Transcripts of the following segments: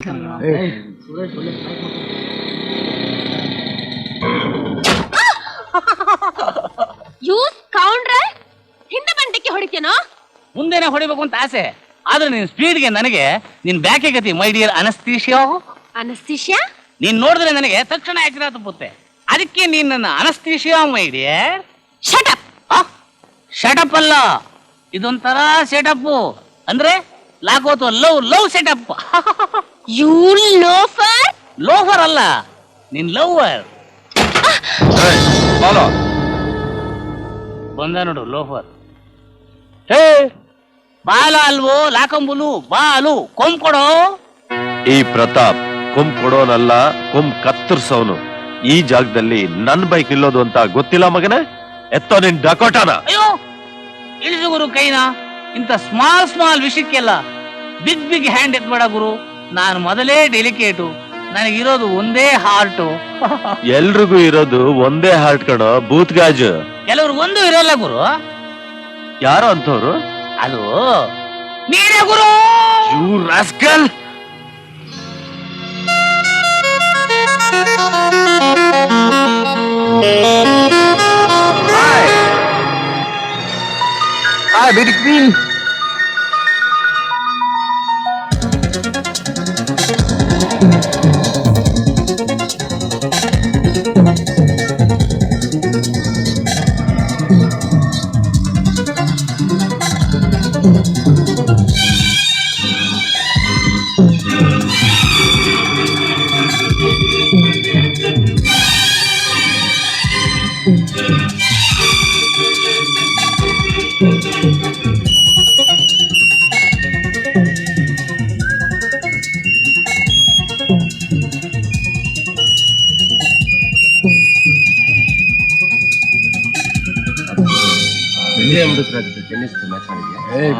ಹಿಂದೆ ಬಂಡಕ್ಕೆ ಹೊಡಿತೇನೋ? ಮುಂದೆನೆ ಹೊಡಿಬೇಕು ಅಂತ ಆಸೆ, ಆದ್ರೆ ನಿನ್ ಸ್ಪೀಡ್ಗೆ ನನಗೆ ನಿನ್ ಬ್ಯಾಕೆ ಗತಿ. My dear anaesthesia. ಅನಸ್ತೀಶಿಯಾ? ನೀನ್ ನೋಡಿದ್ರೆ ನನಗೆ ತಕ್ಷಣ ಎಚ್ಚರ ತಪ್ಪುತ್ತೆ. ಅದಕ್ಕೆ ನೀನ್ ನನ್ನ anaesthesia my dear. Shut up. Shut up ಅಲ್ಲ, ಇದೊಂಥರ ಸೆಟಪ್. ಅಂದ್ರೆ ಲಾಗೋತು love love setup. You loafer. Loafer ಅಲ್ಲ, ನಿನ್ ಲವ್ವರ್. ಬಂದ ನೋಡು ಲೋಫರ್. ಹೇ ಬಾಲ ಅಲ್ವೋ ಲಾಕಂಬುಲು, ಬಾಲು ಕೊಂಬ್ ಕೊಡೋ. ಈ ಪ್ರತಾಪ್ ಕೊಂಬ್ ಕೊಡೋನಲ್ಲ, ಕೊಂಬ್ ಕತ್ತರಿಸೋನು. ಈ ಜಾಗದಲ್ಲಿ ನನ್ ಬೈಕ್ ನಿಲ್ಲೋದು ಅಂತ ಗೊತ್ತಿಲ್ಲ ಮಗನೇ? ಎತ್ತೋ ನಿನ್ ಡಕೋಟಾನ. ಅಯ್ಯೋ ಇಳಿಸು ಗುರು ಕೈನ. ಇಂಥ ಸ್ಮಾಲ್ ಸ್ಮಾಲ್ ವಿಷಯಕ್ಕೆಲ್ಲ ಬಿಗ್ ಬಿಗ್ ಹ್ಯಾಂಡ್ ಎತ್ಬೇಡ ಗುರು. ನಾನು ಮೊದಲೇ ಡೆಲಿಕೇಟು, ನನಗಿರೋದು ಒಂದೇ ಹಾರ್ಟು. ಎಲ್ರಿಗೂ ಇರೋದು ಒಂದೇ ಹಾರ್ಟ್ ಕಣೋ, ಬೂತ್ ಗಾಜು. ಕೆಲವ್ರಿಗೆ ಒಂದು ಇರೋಲ್ಲ ಗುರು. ಯಾರೋ ಅಂತವ್ರು? ಅದು ನೀರೇ ಗುರು. You rascal. Hi, beauty queen.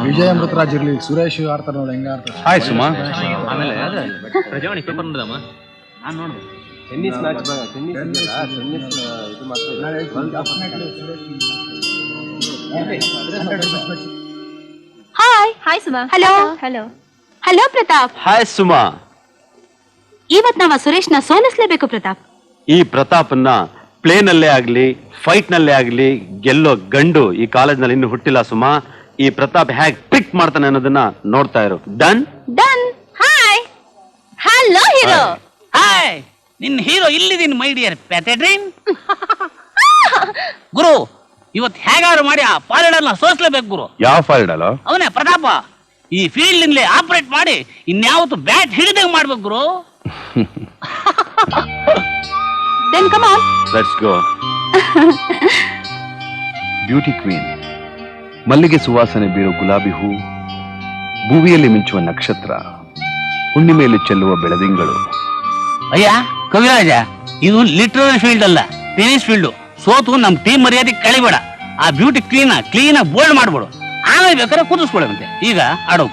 Vijay Amritraj ಇರ್ಲಿ, ಸುರೇಶ್ ಆಡ್ತಾರ ನೋಡಿ, ಹೆಂಗ ಆಡ್ತಾರೆ. ಹಾಯ್ ಸುಮಾ. ಆಮೇಲೆ ಪ್ರಜಾವಾಣಿ ಪೇಪರ್ ನೋಡಿದಮ್ಮ, ನಾನು ನೋಡ್ದೆ. ಟೆನ್ನಿಸ್ ಮ್ಯಾಚ್ ಟೆನ್ನಿಸ್ ಇದು hi hi Suma. Hello hello hello Pratap. Hi Suma. ಇವತ್ ನಾವ ಸುರೇಶ್ನ ಸೋಲಿಸ್ಲೇಬೇಕು ಪ್ರತಾಪ್. ಈ ಪ್ರತಾಪ್ನ ಪ್ಲೇನ್ ಅಲ್ಲೇ ಆಗ್ಲಿ, ಫೈಟ್ ನಲ್ಲೇ ಆಗ್ಲಿ ಗೆಲ್ಲೋ ಗಂಡು ಈ ಕಾಲೇಜ್ ನಲ್ಲಿ ಇನ್ನು ಹುಟ್ಟಿಲ್ಲ ಸುಮಾ. ಈ ಪ್ರತಾಪ್ ಹೇಗ್ ಪಿಕ್ ಮಾಡ್ತಾನೆ ಅನ್ನೋದನ್ನ ನೋಡ್ತಾ ಇರು. Done done. Hi hello hero. Hi, ನಿನ್ ಹೀರೋ ಇಲ್ಲಿದ್ದೀನಿ ಮೈ ಡಿಯರ್ ಪ್ಯಾಥೆಡ್ರಿನ್. ಗುರು ಇವತ್ ಹೇಗಾದ್ರು ಮಾಡಿ ಆ ಪಾಲಿಡರ್ನ ಸೋಸ್ಲೇಬೇಕು ಗುರು. ಯಾವ ಫೈಡಲ್ಲ? ಅವನೇ ಪ್ರತಾಪ. ಈ ಫೀಲ್ಡ್ ನಿಂದಲೇ ಆಪರೇಟ್ ಮಾಡಿ ಇನ್ಯಾವತ್ತು ಬ್ಯಾಟ್ ಹಿಡಿದಂಗ್ ಮಾಡ್ಬೇಕು ಗುರು. Then come on. Let's go. Beauty queen, ಮಲ್ಲಿಗೆ ಸುವಾಸನೆ ಬೀರೋ ಗುಲಾಬಿ ಹೂ, ಭೂಮಿಯಲ್ಲಿ ಮಿಂಚುವ ನಕ್ಷತ್ರ, ಹುಣ್ಣಿಮೆಯಲ್ಲಿ ಚೆಲ್ಲುವ ಬೆಳದಿಂಗಳು. ಅಯ್ಯ ಕವಿರಾಜ, ಇದು ಲಿಟ್ರರಿ ಫೀಲ್ಡ್ ಅಲ್ಲ, ಟೆನಿಸ್ ಫೀಲ್ಡ್. ಸೋತು ನಮ್ ಟೀಮ್ ಮರ್ಯಾದೆ ಕಳಿಬೇಡ. ಆ ಬ್ಯೂಟಿ ಕ್ಲೀನ್ ಆಗಿ ಬೋಲ್ಡ್ ಮಾಡ್ಬಿಡು, ಆಮೇಲೆ ಬೇಕಾದ್ರೆ ಕುದಿಸ್ಕೊಳ್ಳುವಂತೆ. ಈಗ ಆಡೋ.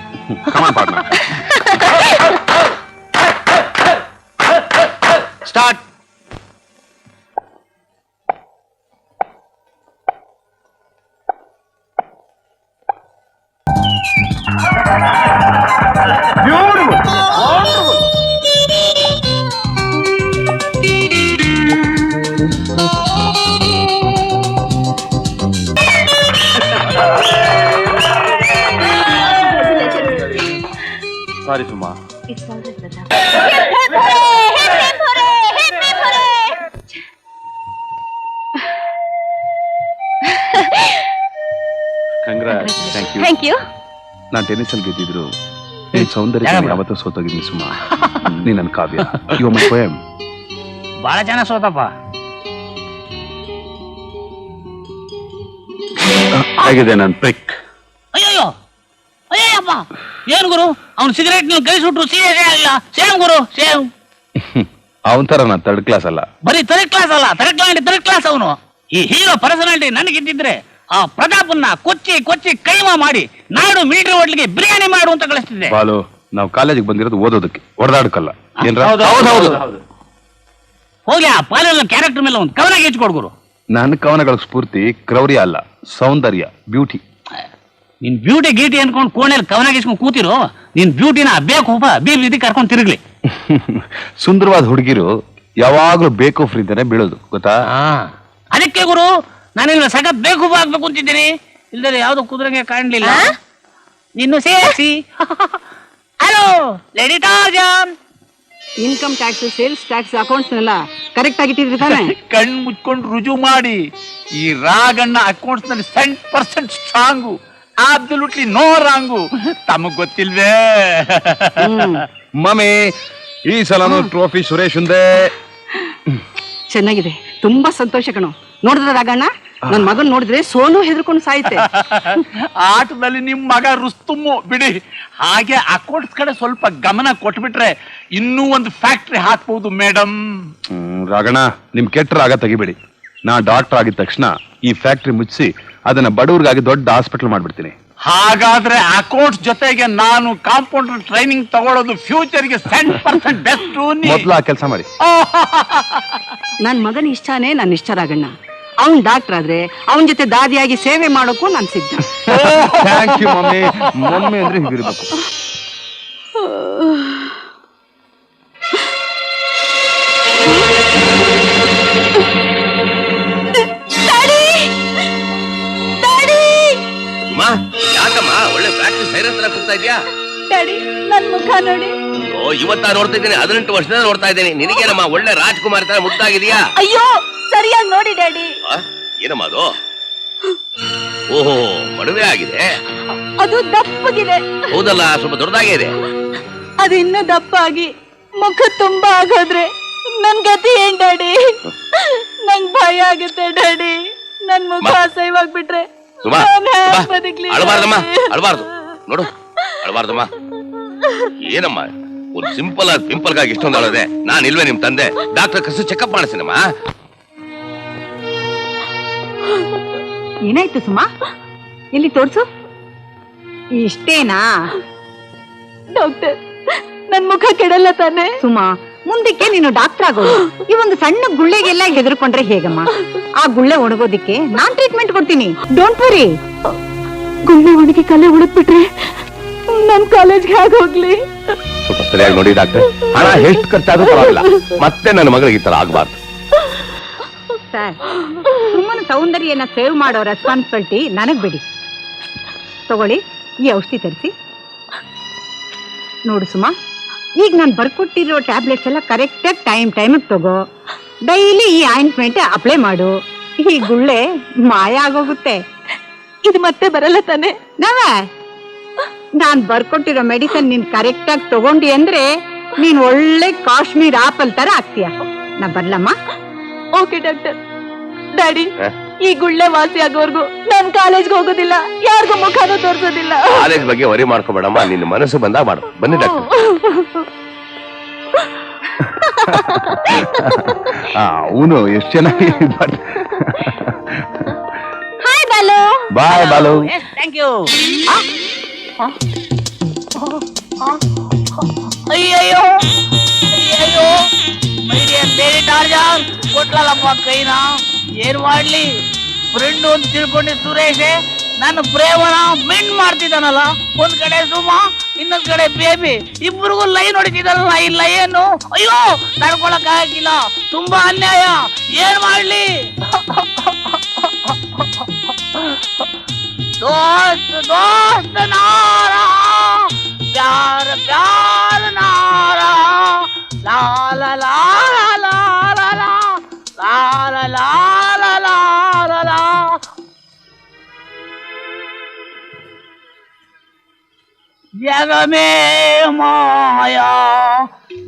Start. Sorry Suma. It's all right Pratap. Congrats. Thank you. ನಾನ್ ಟೆನ್ನಿಸ್ ಅಲ್ಲಿ ಗೆದ್ದಿದ್ರು ನಿನ್ ಸೌಂದರ್ಯ ಯಾವತ್ತೂ ಸೋತೋಗಿದ್ನಿ ಸುಮಾ. ನೀ ನನ್ ಕಾವ್ಯ, ಯು ಮೈ ಪೋಯಮ್. ಬಹಳ ಚೆನ್ನಾಗಿ ಸೋತಪ್ಪ. ಹೇಗಿದೆ ನನ್ ಪಿಕ್? ಅಯ್ಯೋ ಅಯ್ಯಪ್ಪ, ಏನ್ ಗುರು ಅವ್ನು ಸಿಗರೇಟ್ ನೀವು ಕೈ ಸುಟ್ರು ಸೀರಿಯಸ್ ಆಗಿಲ್ಲ. ಸೇಮ್ ಗುರು ಸೇಮ್. ಅವನ್ ತರ ನಾನ್ ಥರ್ಡ್ ಕ್ಲಾಸ್ ಅಲ್ಲ. ಬರೀ ಥರ್ಡ್ ಕ್ಲಾಸ್ ಅಲ್ಲ, ಥರ್ಡ್ ಕ್ಲಾಸ್ ಅವನು. ಈ ಹೀರೋ ಪರ್ಸನಾಲಿಟಿ ನನಗಿದ್ದಿದ್ರೆ ಆ ಪ್ರತಾಪನ್ನ ಕೊಚ್ಚಿ ಕೈಮಾ ಮಾಡಿ ನಾಡು ಮಿಲಿಟರಿ ಹೋಟ್ಲಿಗೆ ಬಿರಿಯಾನಿ ಮಾಡು ಅಂತ ಕಳಿಸ್ತಿದ್ದೆ. ಬಾಲು, ನಾವು ಕಾಲೇಜಿಗೆ ಬಂದಿರೋದು ಓದೋದಕ್ಕೆ, ಹೊಡೆದಾಡಕ್ಕಲ್ಲ. ಹೋಗ್ಲಿ, ಆ ಪಾಲಿನ ಕ್ಯಾರೆಕ್ಟರ್ ಮೇಲೆ ಒಂದು ಕವನ ಗೀಚ್ಕೊಡ್ ಗುರು. ನನ್ನ ಕವನಗಳ ಸ್ಫೂರ್ತಿ ಕ್ರೌರ್ಯ ಅಲ್ಲ, ಸೌಂದರ್ಯ, ಬ್ಯೂಟಿ. ನಿನ್ ಬ್ಯೂಟಿ ಗೀಟಿ ಅನ್ಕೊಂಡು ಕೋಣೆಯಲ್ಲಿ ಕವನಾಗಿಸ್ಕೊಂಡು ಕೂತಿರೋ ನಿನ್ ಬ್ಯೂಟಿನ ಬೇಕು ಹೋಪ ಬೀದಿ ಕರ್ಕೊಂಡು ತಿರುಗ್ಲಿ. ಸುಂದರವಾದ ಹುಡುಗಿರು ಯಾವಾಗ್ಲೂ ಬೇಕು ಫ್ರೀದಾನೆ ಬೀಳೋದು ಗೊತ್ತಾ? ಅದಕ್ಕೆ ಗುರು ನಾನಿನ್ನ ಸಖತ್ ಬೇಕು ಆಗ್ಬೇಕು ಅಂತಿದ್ದೀನಿ. ಇಲ್ದರೆ ಯಾವ್ದು ಕುದುರೆಗೆ ಕಾಣ್ಲಿಲ್ಲ. ನಿನ್ನು ಸೇರಿಸಿ. Hello lady Tarzan. Income tax, sales tax, ಅಕೌಂಟ್ಸ್ನೆಲ್ಲ ಕರೆಕ್ಟ್ ಆಗಿಟ್ಟಿದ್ರಿ ತಾನೆ? ಕಣ್ಣು ಮುಚ್ಕೊಂಡು ರುಜು ಮಾಡಿ. ಈ ರಾಗಣ್ಣ ಅಕೌಂಟ್ಸ್ ನಲ್ಲಿ 100% ಸ್ಟ್ರಾಂಗು, ಅಬ್ಸಲ್ಯೂಟ್ಲಿ ನೋ ರಾಂಗು. ತಮಗ್ ಗೊತ್ತಿಲ್ವೇ? ಮಮ್ಮಿ ಈ ಸಲನು ಟ್ರೋಫಿ ಸುರೇಶ್ ಒಂದೇ. ಚೆನ್ನಾಗಿದೆ, ತುಂಬಾ ಸಂತೋಷ ಕಣೋ. ನೋಡಿದ್ರ ರಾಗಣ್ಣ, ನನ್ ಮಗನ್ ನೋಡಿದ್ರೆ ಸೋನು ಹೆದರ್ಕೊಂಡು ಸಾಯುತ್ತೆ. ಆಟದಲ್ಲಿ ನಿಮ್ ಮಗ ರುಸ್ತುಮ್ಮು ಬಿಡಿ. ಹಾಗೆ ಅಕೌಂಟ್ಸ್ ಕಡೆ ಸ್ವಲ್ಪ ಗಮನ ಕೊಟ್ಬಿಟ್ರೆ ಇನ್ನೂ ಒಂದು ಫ್ಯಾಕ್ಟ್ರಿ ಹಾಕ್ಬಹುದು ಮೇಡಮ್. ರಾಗಣ್ಣ ನಿಮ್ ಕೆಟ್ಟ ರಾಗ ತೆಗಿಬೇಡಿ. ನಾ ಡಾಕ್ಟರ್ ಆಗಿದ ತಕ್ಷಣ ಈ ಫ್ಯಾಕ್ಟ್ರಿ ಮುಚ್ಚಿಸಿ ಅದನ್ನ ಬಡವ್ರಿಗಾಗಿ ದೊಡ್ಡ ಹಾಸ್ಪಿಟಲ್ ಮಾಡ್ಬಿಡ್ತೀನಿ. ಹಾಗಾದ್ರೆ ಅಕೌಂಟ್ಸ್ ಜೊತೆಗೆ ನಾನು ಕಾಂಪೌಂಡರ್ ಟ್ರೈನಿಂಗ್ ತಗೊಳ್ಳೋದು ಫ್ಯೂಚರ್ಗೆ 100% ಬೆಸ್ಟ್. ಮೊದ್ಲು ಆ ಕೆಲಸ ಮಾಡಿ. ನನ್ ಮಗನ ಇಷ್ಟನೇ ನನ್ನ ಇಷ್ಟ ರಾಗಣ್ಣ. ಅವನ್ ಡಾಕ್ಟರ್ ಆದ್ರೆ ಅವನ್ ಜೊತೆ ದಾದಿಯಾಗಿ ಸೇವೆ ಮಾಡೋಕ್ಕೂ ನಾನ್ ಸಿದ್ಧ. Thank you mummy. ಮಮ್ಮಿ ಅಂದ್ರೆ ಹೀಗಿರ್ಬೇಕು. ಯಾಕಮ್ಮ ಒಳ್ಳೆ ಫ್ಯಾಕ್ಟ್ರಿ ಸೈರನ್ ತರ ಕೂಗ್ತಾ ಇದ್ಯಾ? ಡ್ಯಾಡಿ ನನ್ ಮುಖ ನೋಡಿ. ಓ ಇವತ್ತ ನೋಡ್ತಾ ಇದ್ದೀನಿ, 18 ವರ್ಷದಿಂದ ನೋಡ್ತಾ ಇದ್ದೀನಿ. ನಿನಗೇನಮ್ಮ ಒಳ್ಳೆ ರಾಜ್ಕುಮಾರ್ ತರ ಮುದ್ದಾಗಿದ್ಯಾ? ಅಯ್ಯೋ ಸರಿಯಾಗಿ ನೋಡಿ ಡ್ಯಾಡಿ. ಏನಮ್ಮ ಅದು? ಓಹೋ ಮದುವೆ ಆಗಿದೆ. ಅದು ದಪ್ಪಗಿದೆ. ಹೌದಲ್ಲ, ಸ್ವಲ್ಪ ದೊಡ್ಡದಾಗೇ ಇದೆ. ಅದು ಇನ್ನೂ ದಪ್ಪ ಆಗಿ ಮುಖ ತುಂಬಾ ಆಗೋದ್ರೆ ನನ್ ಗತಿ ಏನ್ ಡ್ಯಾಡಿ? ನಂಗ್ ಭಯ ಆಗುತ್ತೆ ಡ್ಯಾಡಿ. ನನ್ ಮುಖ ಅಸಹ್ಯವಾಗ್ಬಿಟ್ರೆ ಸುಮಾ ಅಳಬಾರ್ದಮ್ಮ, ಅಳಬಾರ್ದು ನೋಡು, ಅಳಬಾರ್ದಮ್ಮ. ಏನಮ್ಮ ಒಂದು ಸಿಂಪಲ್ ಆಗಿ ಪಿಂಪಲ್ ಗಾಗಿ ಇಷ್ಟೊಂದು ಅಳದೆ? ನಾನ್ ಇಲ್ವೇ ನಿಮ್ ತಂದೆ? ಡಾಕ್ಟರ್ ಕರ್ಸಿ ಚೆಕಪ್ ಮಾಡಿಸಿನಮ್ಮ. ಏನಾಯ್ತು ಸುಮಾ? ಎಲ್ಲಿ ತೋರ್ಸು. ಇಷ್ಟೇನಾ ಡಾಕ್ಟರ್? ನನ್ ಮುಖ ಕೆಡಲ್ಲ ತಾನೆ? ಸುಮಾ, ಮುಂದಕ್ಕೆ ನೀನು ಡಾಕ್ಟರ್ ಆಗೋದು. ಈ ಒಂದು ಸಣ್ಣ ಗುಳ್ಳೆಗೆಲ್ಲ ಹೆದರ್ಕೊಂಡ್ರೆ ಹೇಗಮ್ಮ? ಆ ಗುಳ್ಳೆ ಒಣಗೋದಿಕ್ಕೆ ನಾನ್ ಟ್ರೀಟ್ಮೆಂಟ್ ಕೊಡ್ತೀನಿ. Don't worry. ಗುಳ್ಳೆ ಒಣಗಿ ಕಲೆ ಉಳಿದ್ಬಿಟ್ರೆ ನನ್ ಕಾಲೇಜ್ಗೆ ಹೇಗೆ ಹೋಗ್ಲಿ? ಸ್ವಲ್ಪ ಸರಿಯಾಗಿ ನೋಡಿ ಡಾಕ್ಟರ್, ಹಣ ಎಷ್ಟು ಖರ್ಚಾದ್ರೂ ಪರವಾಗಿಲ್ಲ, ಮತ್ತೆ ನನ್ನ ಮಗಳಿಗೆ ಈ ತರ ಆಗ್ಬಾರ್ದು. ಸರ್, ಸುಮ್ಮನೆ ಸೌಂದರ್ಯನ ಸೇವ್ ಮಾಡೋ ರೆಸ್ಪಾನ್ಸಿಬಿಲಿಟಿ ನನಗ್ ಬಿಡಿ. ತಗೊಳ್ಳಿ ಈ ಔಷಧಿ ತರಿಸಿ. ನೋಡು ಸುಮಾ, ಈಗ ನಾನು ಬರ್ಕೊಟ್ಟಿರೋ ಟ್ಯಾಬ್ಲೆಟ್ಸ್ ಎಲ್ಲ ಕರೆಕ್ಟಾಗಿ ಟೈಮಿಗೆ ತಗೋ. ಡೈಲಿ ಈ ಆಯಿಂಟ್ಮೆಂಟ್ ಅಪ್ಲೈ ಮಾಡು. ಈ ಗುಳ್ಳೆ ಮಾಯ ಆಗೋಗುತ್ತೆ. ಇದು ಮತ್ತೆ ಬರಲ್ಲ ತಾನೆ? ನಾನ್ ಬರ್ಕೊಟ್ಟಿರೋ ಮೆಡಿಸನ್ ನೀನ್ ಕರೆಕ್ಟಾಗಿ ತಗೊಂಡಿ ಅಂದ್ರೆ ನೀನ್ ಒಳ್ಳೆ ಕಾಶ್ಮೀರ್ ಆಪಲ್ ತರ ಆಗ್ತೀಯ. ನಾ ಬರ್ಲಮ್ಮ? Okay doctor. ಡ್ಯಾಡಿ, ಈ ಗುಳ್ಳೆ ವಾಸಿ ಆಗೋರ್ಗು ನಾನ್ ಕಾಲೇಜ್ಗೆ ಹೋಗೋದಿಲ್ಲ, ಯಾರಿಗೂ ಮುಖನೂ ತೋರ್ಸೋದಿಲ್ಲ. ಕಾಲೇಜ್ ಬಗ್ಗೆ ವರಿ ಮಾಡ್ಕೋಬೇಡಮ್ಮ, ನಿನ್ನ ಮನಸ್ಸು ಬಂದಾಗ ಮಾಡು. ಬನ್ನಿ ಡಾಕ್ಟರ್. ಅವನು ಎಷ್ಟು ಚೆನ್ನಾಗಿ. Hi Balu. Bye Balu. Thank you. ಅಯ್ಯಯ್ಯೋ ಅಯ್ಯಯ್ಯೋ ಲೇಡಿ ಟಾರ್ಜನ್ ಕೊಟ್ಲಲ್ಲಪ್ಪ ಕೈನ. ಏನ್ ಮಾಡ್ಲಿ? ಫ್ರೆಂಡ್ ಅಂತ ತಿಳ್ಕೊಂಡೆ ಸುರೇಶ್ ನನ್ನ ಪ್ರೇಮನ ಮೆಂಡ್ ಮಾಡ್ತಿದ್ದಾನಲ್ಲ. ಒಂದ್ ಕಡೆ ಸುಮಾ, ಇನ್ನೊಂದ್ ಕಡೆ ಬೇಬಿ, ಇಬ್ಬರಿಗೂ ಲೈನ್ ಹೊಡಿತಿದಾರಲ್ಲ. ಇಲ್ಲ ಏನು? ಅಯ್ಯೋ ತಡ್ಕೊಳಕ್ ಆಗಿಲ್ಲ, ತುಂಬಾ ಅನ್ಯಾಯ. ಏನ್ ಮಾಡ್ಲಿ? दोस्त दोस्त नारा प्यार प्यार नारा ला ला ला ला ला ला ला ला ला ला ला. जग में माया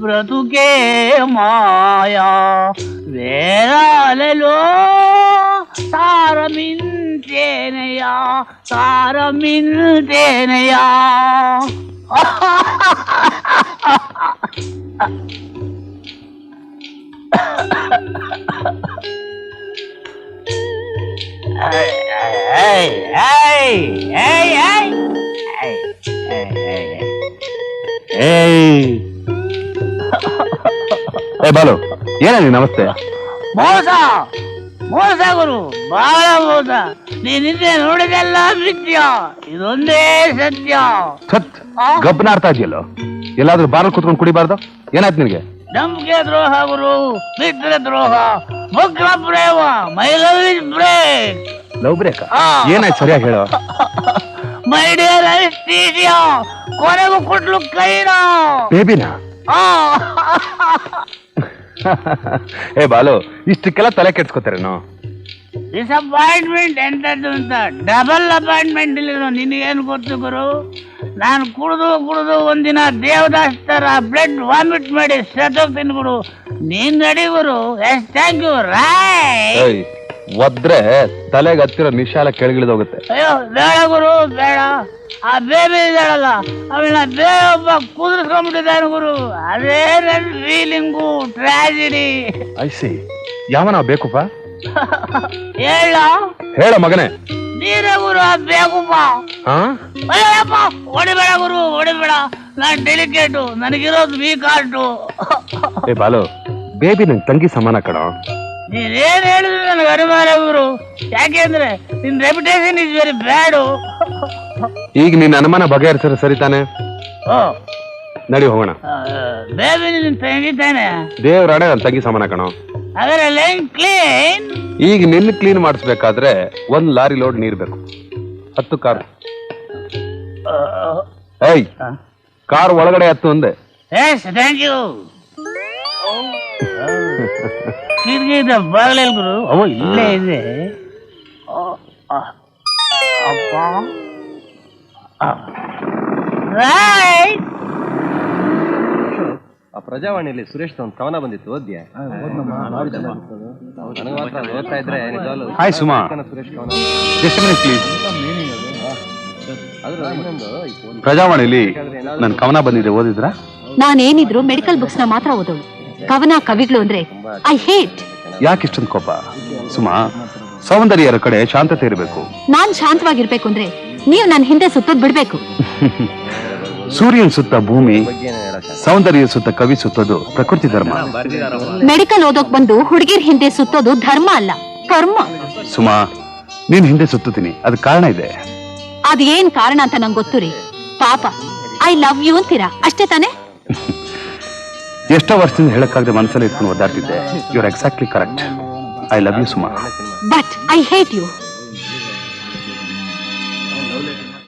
ब्रतुके माया వేరాలలో సారమింతేనయా సారమింతేనయా. ಏ ಬಾಲು, ಏನ ನೀ? ನಮಸ್ತೆ. ಮೋಸ ಮೋಸ ಗುರು, ಬಹಳ ಮೋಸ. ನೀನಿಂದೆ ನೋಡಿದೆಲ್ಲ ಮಿಥ್ಯ, ಇದೊಂದೇ ಸತ್ಯ. ಸತ್ ಗಬ್ಬನಾಡ್ತಾ ಇದೆಯಲ್ಲೋ, ಎಲ್ಲಾದ್ರೂ ಬಾರಲ್ಲಿ ಕೂತ್ಕೊಂಡು ಕುಡಿಬಾರ್ದು? ಏನಾಯ್ತು ನಿನಗೆ? ನಂಬಿಕೆ ದ್ರೋಹ ಗುರು, ಮಿತ್ರ ದ್ರೋಹ, ಮಕ್ಕಳ ಪ್ರೇಮ, my love is break. Love break? ಏನಾಯ್ತು ಸರಿಯಾಗಿ ಹೇಳೋ. ಮೈ ಡಿಯರ್ ಅನಿಸ್ತೀಸಿಯಾ, ಕೊನೆಗೂ ಕೊಟ್ಲು ಕೈನ. ಬೇಬಿನಾ? ಏ ಬಾಲು, ಇಷ್ಟಕ್ಕೆಲ್ಲ ತಲೆ ಕೆಡ್ಸ್ಕೊತಾರೇನೋ? ಡಿಸಪಾಯಿಂಟ್ಮೆಂಟ್ ಎಂತದ್ದು ಅಂತ ಡಬಲ್ ಅಪಾಯಿಂಟ್ಮೆಂಟ್ ಇಲ್ಲಿರೋ ನಿನಗೇನು ಗೊತ್ತು ಗುರು? ನಾನು ಕುಡಿದು ಒಂದಿನ ದೇವದಾಸ್ ತರ ಬ್ಲಡ್ ವಾಮಿಟ್ ಮಾಡಿ ಸತ್ತೋಗ್ತೀನಿ ಗುರು. ನೀನ್ ನಡಿ ಗುರು. Yes thank you Roy. ಏಯ್, ಒದ್ರೆ ತಲೆಗೆ ಹತ್ತಿರೋ ನಿಶಾಲ ಕೆಳಗಿಳಿದೋಗುತ್ತೆ. ಅಯ್ಯೋ ಬೇಡ ಗುರು ಬೇಡ. ಆ ಬೇಬಿ ಇದ್ದಾಳಲ್ಲ, ಅವಳ ಬೇರೆ ಒಬ್ಬ ಕುದುರಿಸ್ಕೊಂಡ್ಬಿಟ್ಟಿದ್ದಾನೆ ಗುರು. ಅದೇ ನನ್ನ ಫೀಲಿಂಗು, ಟ್ರಾಜಿಡಿ. ಐಸಿ, ಯಾವನ ಬೇಕುಪ್ಪ? ಹೇಳ ಮಗನೇ. ನೀರೇ ಗುರು ಆ ಬೇಕುಪ್ಪ. ಅಯ್ಯಪ್ಪ, ಹೊಡಿಬೇಡ ಗುರು ಹೊಡಿಬೇಡ. ನಾನ್ ಡೆಲಿಕೇಟು, ನನಗಿರೋದು ವೀಕ್ ಹಾರ್ಟು. ಏ ಬಾಲು, ಬೇಬಿ ನನ್ ತಂಗಿ ಸಮಾನ ಕಣೋ. ನೀನೇನ್ ಹೇಳಿದ್ರು ನನಗೆ ಅನುಮಾನ ಗುರು. ಯಾಕೆಂದ್ರೆ ನಿನ್ ರೆಪ್ಯುಟೇಷನ್ ಇಸ್ ವೆರಿ ಬ್ಯಾಡು. ಈಗ ನಿನ್ನ ಅನುಮಾನ ಬಗೆಹರಿಸಿದ್ರೆ ಸರಿ ತಾನೆ? ನಡಿ ಹೋಗೋಣ. ಬೇಬಿ ನಿನ್ ತಂಗಿ ತಾನೆ? ದೇವ್ರಾಣೆ ನನ್ ತಂಗಿ ಸಮಾನ ಕಣೋ. ಅದರಲ್ಲ ಕ್ಲೀನ್. ಈಗ ನಿನ್ನ ಕ್ಲೀನ್ ಮಾಡಿಸ್ಬೇಕಾದ್ರೆ 1 ಲಾರಿ ಲೋಡ್ ನೀರ್ ಬೇಕು. 10 ಕಾರ್. ಏಯ್, ಕಾರ್ ಒಳಗಡೆ ಹತ್ತು ಅಂದೆ. S thank you. ಕಿರ್ಗಿದ ಬಾಗಿಲಲ್ಲಿ ಗುರು. ಅವ ಇಲ್ಲೇ ಇದೆ. ಅಪ್ಪ ರೈಟ್. ಆ ಪ್ರಜಾವಾಣಿಯಲ್ಲಿ ಸುರೇಶ್ ಒಂದು ಕವನ ಬಂದಿತ್ತು, ಓದ್ಯಾ? ನನಗೆ ಮಾತ್ರ ಓದ್ತಾ ಇದ್ರೆ ನಿಜವಾಗ್ಲೂ ಹಾಯ್ ಸುಮಾ, ಸುರೇಶ್ ಕವನ. Just minute please. ಪ್ರಜಾವಾಣಿಲಿ ನನ್ನ ಕವನ ಬಂದಿದೆ, ಓದಿದ್ರಾ? ನಾನೇನಿದ್ರು ಮೆಡಿಕಲ್ ಬುಕ್ಸ್ ನ ಮಾತ್ರ ಓದೋಳು. ಕವನ ಕವಿಗಳು ಅಂದ್ರೆ ಐ ಹೇಟ್. ಯಾಕೆ ಇಷ್ಟೊಂದು ಕೋಪ? ಸುಮಾ, ಸೌಂದರ್ಯರ ಕಡೆ ಶಾಂತತೆ ಇರಬೇಕು. ನಾನ್ ಶಾಂತವಾಗಿರ್ಬೇಕು ಅಂದ್ರೆ ನೀವು ನನ್ನ ಹಿಂದೆ ಸುತ್ತೋದ್ ಬಿಡ್ಬೇಕು. ಸೂರ್ಯನ ಸುತ್ತ ಭೂಮಿ, ಸೌಂದರ್ಯ ಸುತ್ತ ಕವಿ ಸುತ್ತೋದು ಪ್ರಕೃತಿ ಧರ್ಮ. ಮೆಡಿಕಲ್ ಓದೋಕ್ ಬಂದು ಹುಡುಗಿರ್ ಹಿಂದೆ ಸುತ್ತೋದು ಧರ್ಮ ಅಲ್ಲ, ಕರ್ಮ. ಸುಮಾ, ನೀನ್ ಹಿಂದೆ ಸುತ್ತೀನಿ, ಅದಕ್ಕೆ ಕಾರಣ ಇದೆ. ಅದೇನ್ ಕಾರಣ ಅಂತ ನಂಗೆ ಗೊತ್ತು ರೀ. ಪಾಪ ಐ ಲವ್ ಯು ಅಂತೀರಾ, ಅಷ್ಟೇ ತಾನೆ? ಎಷ್ಟೋ ವರ್ಷದಿಂದ ಹೇಳಕ್ಕಾಗದೆ ಮನಸ್ಸಲ್ಲಿ ಇಟ್ಕೊಂಡು ಓದಾಡ್ತಿದ್ದೆ. You are exactly correct. I love you Suma. But I hate you.